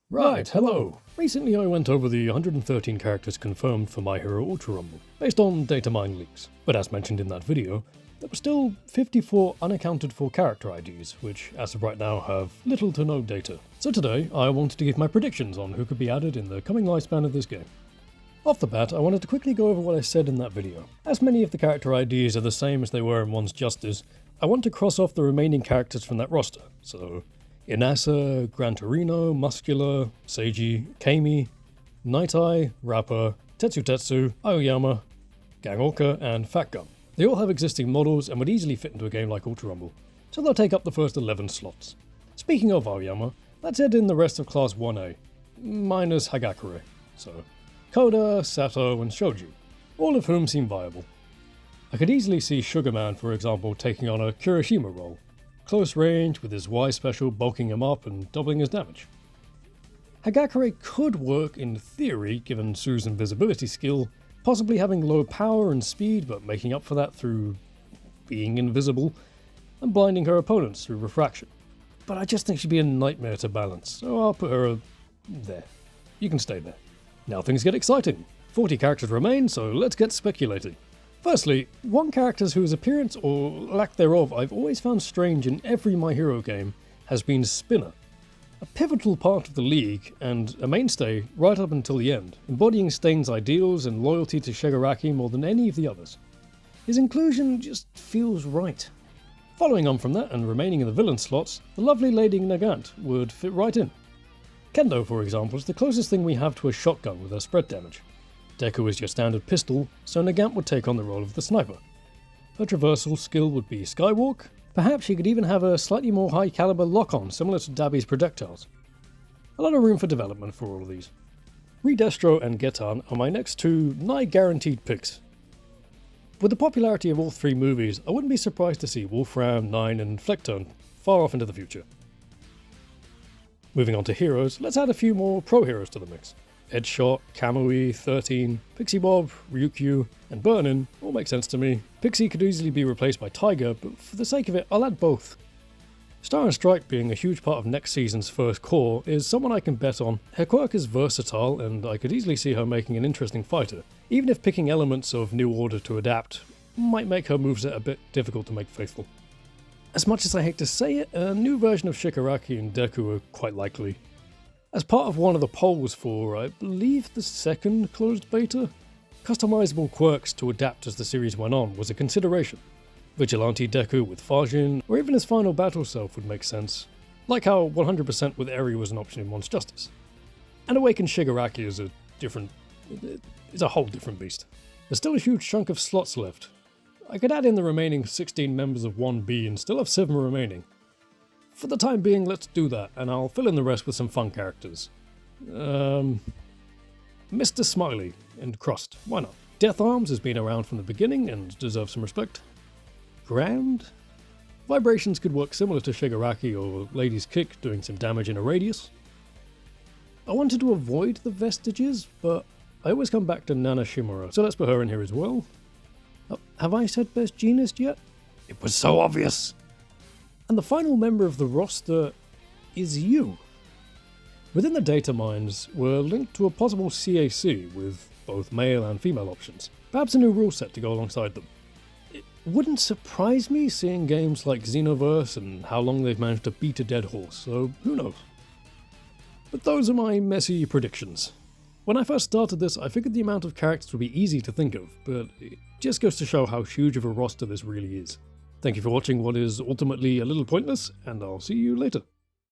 Right, hello! Recently I went over the 113 characters confirmed for My Hero Ultra Rumble, based on data mine leaks. But as mentioned in that video, there were still 54 unaccounted for character IDs, which as of right now have little to no data. So today, I wanted to give my predictions on who could be added in the coming lifespan of this game. Off the bat, I wanted to quickly go over what I said in that video. As many of the character IDs are the same as they were in One's Justice, I want to cross off the remaining characters from that roster, so Inasa, Gran Torino, Muscular, Seiji, Kami, Night Eye, Rapper, Tetsu, Aoyama, Gang Orca, and Fat Gun. They all have existing models and would easily fit into a game like Ultra Rumble, so they'll take up the first 11 slots. Speaking of Aoyama, let's add in the rest of Class 1A, minus Hagakure, so Koda, Sato, and Shoju, all of whom seem viable. I could easily see Sugarman, for example, taking on a Kirishima role, close range with his Y special bulking him up and doubling his damage. Hagakure could work in theory given Sue's invisibility skill, possibly having low power and speed but making up for that through being invisible and blinding her opponents through refraction. But I just think she'd be a nightmare to balance, so I'll put her there. You can stay there. Now things get exciting. 40 characters remain, so let's get speculating. Firstly, one character whose appearance or lack thereof I've always found strange in every My Hero game has been Spinner. A pivotal part of the league and a mainstay right up until the end, embodying Stain's ideals and loyalty to Shigaraki more than any of the others. His inclusion just feels right. Following on from that and remaining in the villain slots, the lovely Lady Nagant would fit right in. Kendo, for example, is the closest thing we have to a shotgun with her spread damage. Deku is your standard pistol, so Nagant would take on the role of the sniper. Her traversal skill would be Skywalk. Perhaps she could even have a slightly more high caliber lock-on similar to Dabi's projectiles. A lot of room for development for all of these. Redestro and Getan are my next two nigh guaranteed picks. With the popularity of all three movies, I wouldn't be surprised to see Wolfram, Nine and Flectone far off into the future. Moving on to heroes, let's add a few more pro heroes to the mix. Edgeshot, Kamui, 13, Pixie Bob, Ryukyu, and Burnin all make sense to me. Pixie could easily be replaced by Tiger, but for the sake of it, I'll add both. Star and Strike being a huge part of next season's first core is someone I can bet on. Her quirk is versatile, and I could easily see her making an interesting fighter, even if picking elements of New Order to adapt might make her moveset a bit difficult to make faithful. As much as I hate to say it, a new version of Shigaraki and Deku are quite likely. As part of one of the polls for, I believe, the second closed beta, customizable quirks to adapt as the series went on was a consideration. Vigilante Deku with Fajin, or even his final battle self would make sense, like how 100% with Eri was an option in One's Justice. And Awakened Shigaraki is a whole different beast. There's still a huge chunk of slots left. I could add in the remaining 16 members of 1B and still have 7 remaining. For the time being, let's do that, and I'll fill in the rest with some fun characters. Mr. Smiley and Crust, why not? Death Arms has been around from the beginning and deserves some respect. Grand? Vibrations could work similar to Shigaraki or Lady's Kick, doing some damage in a radius. I wanted to avoid the Vestiges, but I always come back to Nana Shimura, so let's put her in here as well. Have I said Best Jeanist yet? It was so obvious! And the final member of the roster is you. Within the data mines, we're linked to a possible CAC with both male and female options, perhaps a new rule set to go alongside them. It wouldn't surprise me seeing games like Xenoverse and how long they've managed to beat a dead horse, so who knows. But those are my messy predictions. When I first started this, I figured the amount of characters would be easy to think of, but it just goes to show how huge of a roster this really is. Thank you for watching what is ultimately a little pointless, and I'll see you later.